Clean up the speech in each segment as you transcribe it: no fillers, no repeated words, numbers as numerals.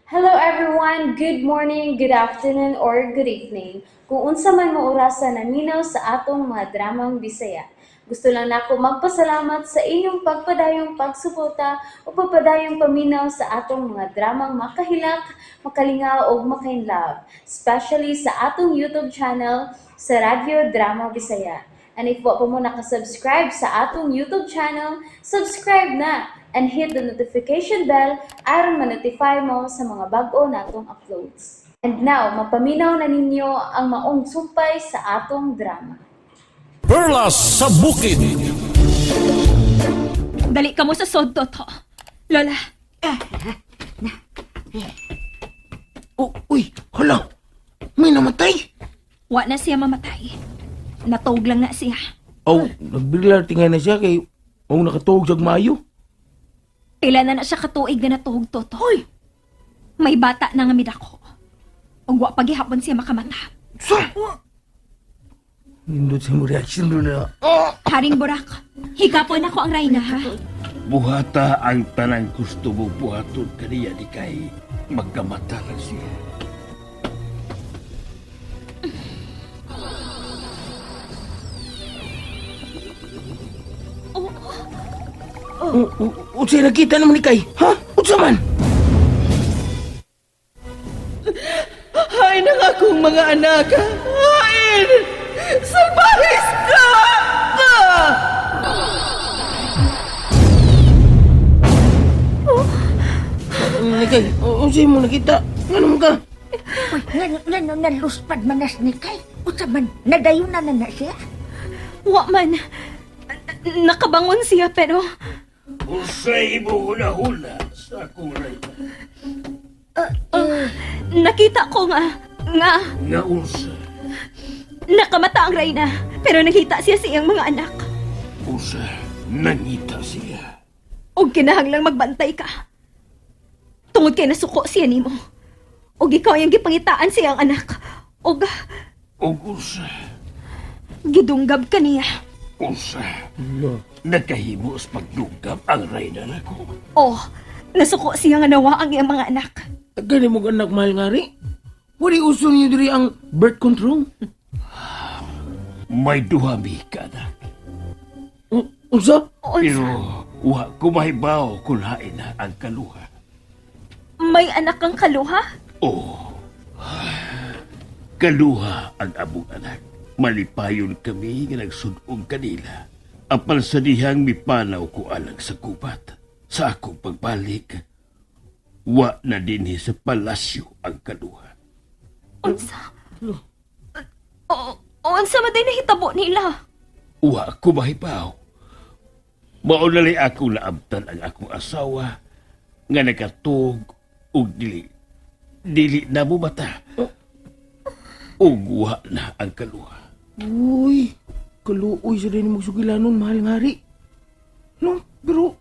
Hello everyone, good morning, good afternoon, or good evening. Kung unsa man mo orasan naminaw sa atong mga dramang Bisaya. Gusto lang nako magpasalamat sa inyong pagpadayong pagsuporta o pagpadayong paminaw sa atong mga dramang makahilak, makalingaw o makainlove, especially sa atong YouTube channel sa Radyo Drama Bisaya. And if wa pa mo nakasubscribe sa atong YouTube channel, subscribe na and hit the notification bell aron ma-notify mo sa mga bag-o natong uploads. And now, mapaminaw na ninyo ang maong sumpay sa atong drama. Perlas sa Bukid. Dali ka mo sa sodto to. Lola, Uy, hala. May namatay. wa na siya mamatay. Natog lang na siya. Nagbigla tingay na siya kay nakatuog siyag maayo. Pila na siya katuig na natog to. Hoy! May bata na nga midako. Ug wa pagihapon siya makamata. Sa? Nindot sa mo reaction doon na. Haring Burak, higapon ako ang Reyna, ha? Buhata ang tanang gusto mo buhaton kaniya di kay magkamata lang siya. Unsay nakita naman ni kay? Ha? Unsa man? Hain ang akong mga anak! Hain! Salbahis ka! Ni kay, unsay mo nakita? Ngano ka? Uy, nga naluspad manas ni Kay. Unsa man, nadayon na na siya. Wa man. Nakabangon siya pero Usay mo hula-hula sa akong rayna. nakita ko nga Nga unsa, nakamata ang Reyna. Pero nakita siya sa iyang mga anak. usa, nangita siya. Og kinahanglang magbantay ka. Tungod kay nasuko siya nimo. Og ikaw yung gipangitaan siyang anak. Og O usa, gidunggab ka niya. usa, nakahimo sa pagdugab ang rayna nako. Oh, nasuko siya nga nawa ang iyang mga anak. Gani mo anak mahal nga ri. Wali uso niyo diri ang birth control. May duhami ka anak. Unsa? Pero wa ko mahibaw kung hain na ang kaluha. May anak kang kaluha? Oh, kaluha ang abong anak. Malipayon kami nga nagsudong kanila. Apal sa dihang mipanaw ko alang sa kubat. Sa akong pagbalik, wa na dinhi sa palasyo ang kaluha. Unsa? Unsa man day nahitabo nila? Wa ko mahibaw. Maunalay ako naabtan ang akong asawa nga nakatug og dili na mo mata. Ug wa na ang kaluha. Uy, kaluoy sa rin magsugilanon, mahal nga ri. No, pero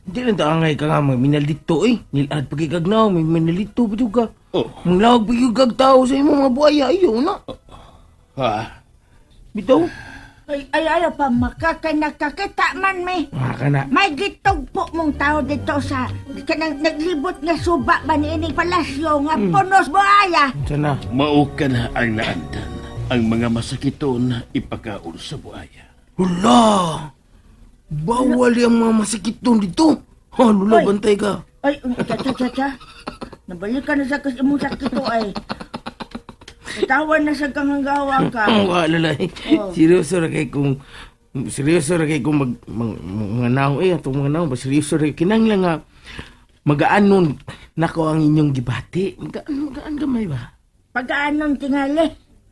hindi lang taangay ka nga may minalito eh. Nilad pagkikagnaw, may minalito pa ka. Oh, Ang lawag pagkikag tao sa imo mga buhaya, ayaw na. ha? Bitaw? Ay, pa, makakita man may. Ka na. May gitog po mong tao dito sa kanang naglibot nga suba ba ni ining palasyo nga punos buhaya. Sana. Mao ka na ang naandan. Ang mga masakiton ipakaon sa buhaya. Hala! Bawal yung mga masakit doon dito. Ha, lula, Hoy. bantay ka. Ay, cha. Nabalik ka na sa imong sakit to ay. Katawan na sa kang hanggawa ka. Wala lang. Oh. Seryoso ra kay kung mga naong atong mga naong seryoso ra kinanglan nga magaanon nako ang inyong gibati. Magaan gamay ba? Pagkaanon tingali.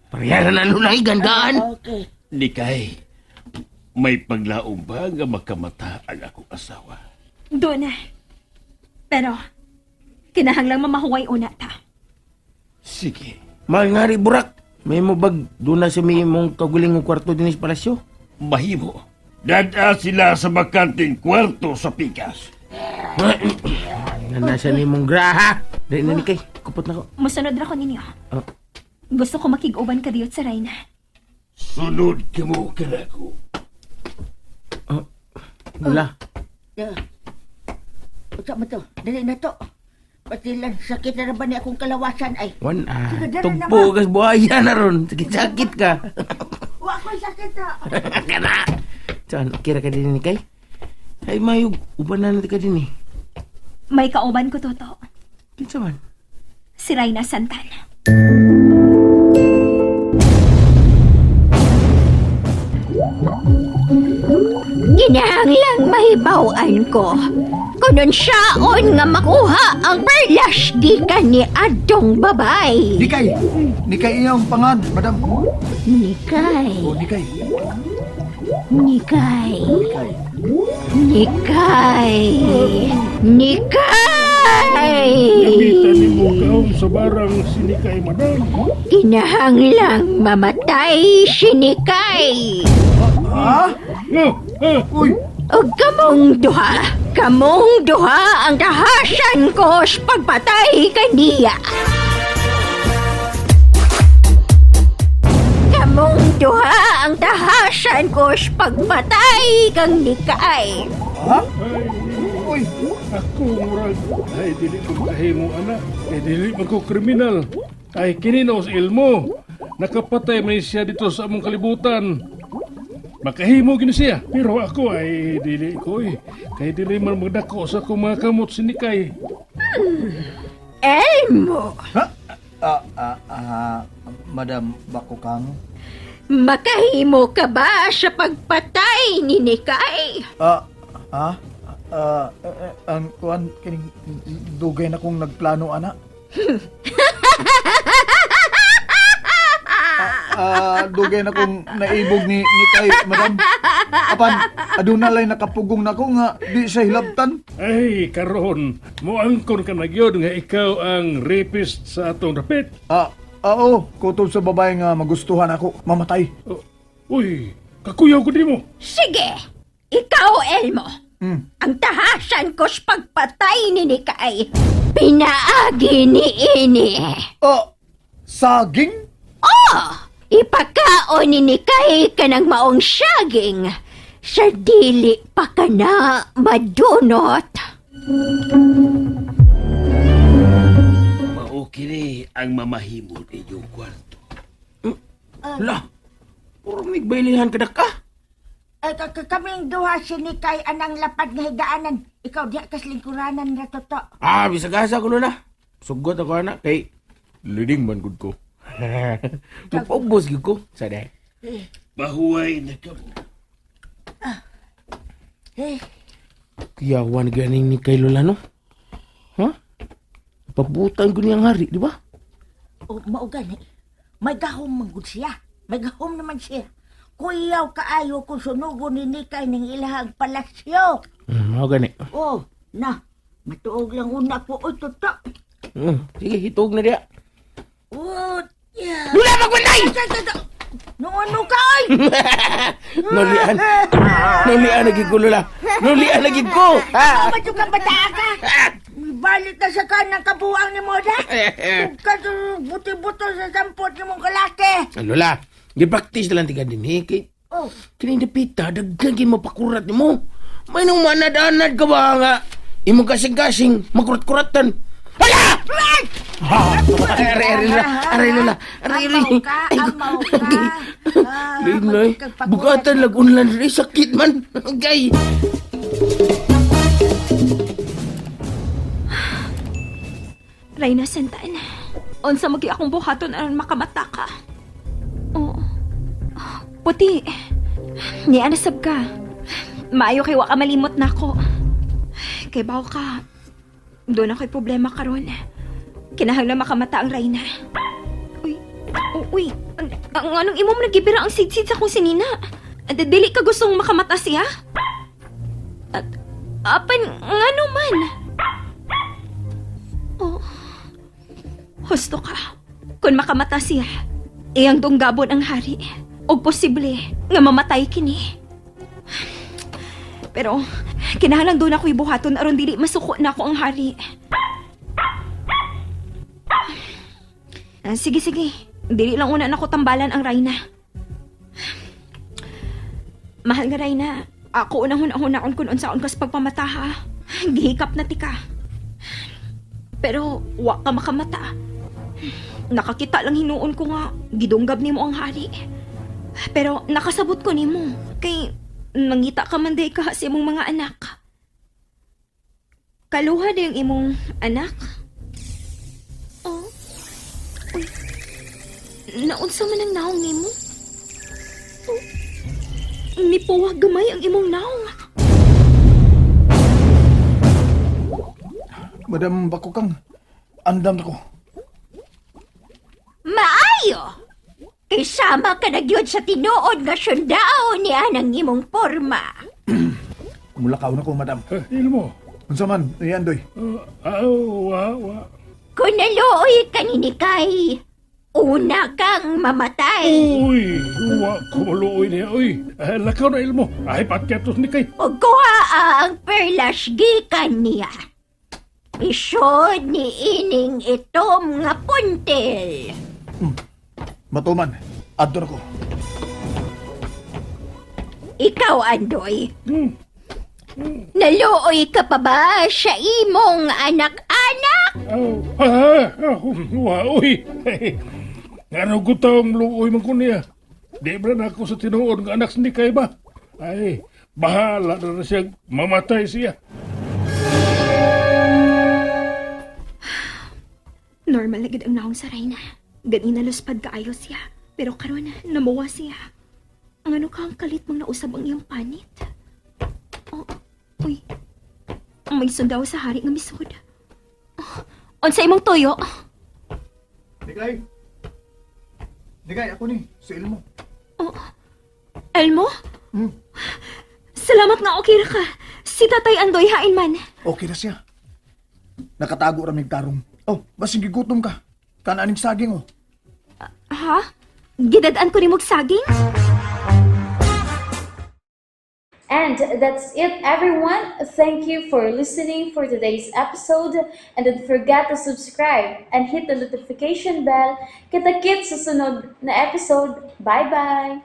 Parehara na lang gandaan. Okay. Di kay, may paglaom ba nga makamata ang akong asawa? Doon na. Pero, kinahanglang mamahuway una ta. Sige. Mahal nga ri burak. May mo bag doon na sa may mong kaguling ng kwarto din sa palasyo. Mahimo. Dada sila sa bakanting kwarto sa pikas. Nasa ni mong graha. Dahil na ni kay. Kupot na ko. Musunod ra ko ninyo. Oh. Gusto ko makig-uban ka diyot sa Reyna. Sunod ka mo kanako. Wala. Yeah. Unsa man to? Dali na to. Pati lang sakit na ba niya akong kalawasan ay. Wan Sige, dala tugpo kas buhaya na ron. Sakit-sakit ka. Wa ko sakit na. Kana. Saan, kira ka din ni Kay? Ay, mayog. Uban na natin ka din eh. May kauban ko, Toto. Kinsa man? Si Reyna Santana. Kinahanglang mahibawan ko. Kunon siyaon nga makuha ang perlas di ka ni adtong babay. Nikay! Nikay iyang pangan, madam. Nikay, O, Nikay. Nikay, Nikay. Nikay, Nikay. Nakita ni mo kaong sa barang sinikay, madam. Kinahanglang mamatay si Nikay. Ha? Uy! O kamong duha ang dahasan ko sa pagpatay kaniya. Kamong duha ang dahasan ko sa pagpatay kang Nikay. Ha? Uy! Ako, murag. Ay, dili ko kahimo, anak. Ay, dili man ko kriminal. Ay, kinino sa ilmo. Nakapatay man siya dito sa among kalibutan. Makahimo gini siya. Pero ako ay dili ko eh. Kay dili man magdako sa akong mga kamot sinikay. Elmo, Madam Bakukang. makahimo ka ba sa pagpatay ni Nikay? Ang kuan kining dugay na kong nagplano ana. Dugay na kong naibog ni Kay, madam. Apan aduna lay nakapugong na ko nga di sa hilabtan. Ay, karon, muangkon ka na gyud nga ikaw ang rapist sa atong dapit. Oo, kutob sa babae nga magustuhan ako mamatay. Oh, uy, kakuyaw ko di mo. Sige, ikaw Elmo. Ang tahasan ko sa pagpatay ni Nikay, pinaagi ni Ini. Saging? Ipakaon ni Nikay ka ng maong saging sa dili pa ka na madunot. Maukiri ang mamahimo ninyong kwarto. La, puro nagbailihan ka na ka. Ay, kaming duha si Nikay anang lapad nga higaanan. Ikaw diya kas lingkuranan na toto. Bisagasa ko na. Sugot ako anak kay leading man gud ko. Magpaubos gud ko. Sada. Mahuway na ka mo. Kiyawan ganing ni kay Lola no? Ha? Pabutan ko niyang hari, di ba? O, maugani. May gahom manggod siya. May gahom naman siya. Kuyaw kaayo kung sunugo ni Nikay ng ilahag palasyo. Mao gani. Oh, na. Matuog lang una po. Uy, toto. Sige, hitog na diya. Oh, yeah. Lula magwantay! Ano ka, ay? Nulian. Nulian lagi ko, Lola. Nulian lagi ko. Ha? Ba't yung kabata ka? Balik na sa kanang kabuang ni Moda. Huwag ka buti-buto sa sampot ni mong kalaki. Lola, gipraktis na lang tiga din eh. Oh, Kining dapita, daggagin mapakurat ni mo. May nung manad-anad ka ba nga? Imo kasing-kasing, makurat-kuratan. Hala! Aray, Lola. amaw ka. Linay, bugatan lagunlan rin, sakit man. Okay. Reyna Santana, unsa magi akong buhaton aron makamata ka. Oo. Puti, ni anasab ka. Maayo kay wa ka malimot na ako. Kay bawo ka, doon ako'y problema karon. Kinahanglan makamata ang Reyna. Uy, ang anong imo mo nagibira ang sidsid sa kong sinina? Dili ka gustong makamata siya? At, apan, ngano man? Oh, husto ka. Kung makamata siya, iyang tunggabon ang hari. O posible nga mamatay kini. Pero, kinahanglan doon ako'y buhaton aron dili masuko na ako ang hari. Sige. Dili lang una na ko tambalan ang Reyna. Mahal nga Reyna, ako unang hunaon kung unsaon kas pagpamata ha. Gihikap na tika. Pero wa ka makamata. Nakakita lang hinuon ko nga gidunggab nimo ang hari. Pero nakasabot ko nimo kay nangita ka man day ka sa imong mga anak. Kaluha day ang imong anak. Oh. Uy. Naunsa man ang naong nimo? Oh. Nipuwag gamay ang imong naong. Madam Bakukang, andam ako. Maayo! Isama ka na gyud sa tinuod nga sundao ni anang imong porma. Mulakaw na ko, madam. Ilmo. Unsa man, ni Andoy? Wa. Kung naluoy ka ni Nikay, una kang mamatay. Uy, wa ko maluoy niya. Uy, lakaw na ilmo. Ay, patyatos ni kay. O kuha ang perlas gikan niya. Isod ni ining itom nga puntel. Matuman, adto na ko. Ikaw, Andoy. Naluoy ka pa ba sa imong anak-anak? Wa, uy. Ano ko taong luoy man ko niya? Di ba na ako sa tinuod ng anak ni kay ba? Ay, bahala na siya mamatay siya. Normal na gid ang naong sa Reyna. Ganina luspad kaayo siya. Pero karon namuwa siya. Ang ano ka ang kalit mong nausab ang iyong panit? Oh, uy. May sundaw sa hari nga misod. Oh, unsa imong tuyo? Nikay! Nikay, ako ni, si Ilmo. Oh, Elmo? Hmm? Salamat nga okay ra ka. Si Tatay Andoy hain man. Okay na siya. Nakatago ramig tarong. Oh, basing gigutom ka. Kanaaning saging, oh. Ha? Gidadaan ko ni mog saging? And that's it, everyone. Thank you for listening for today's episode. And don't forget to subscribe and hit the notification bell. Kita-kits sa sunod na episode. Bye-bye!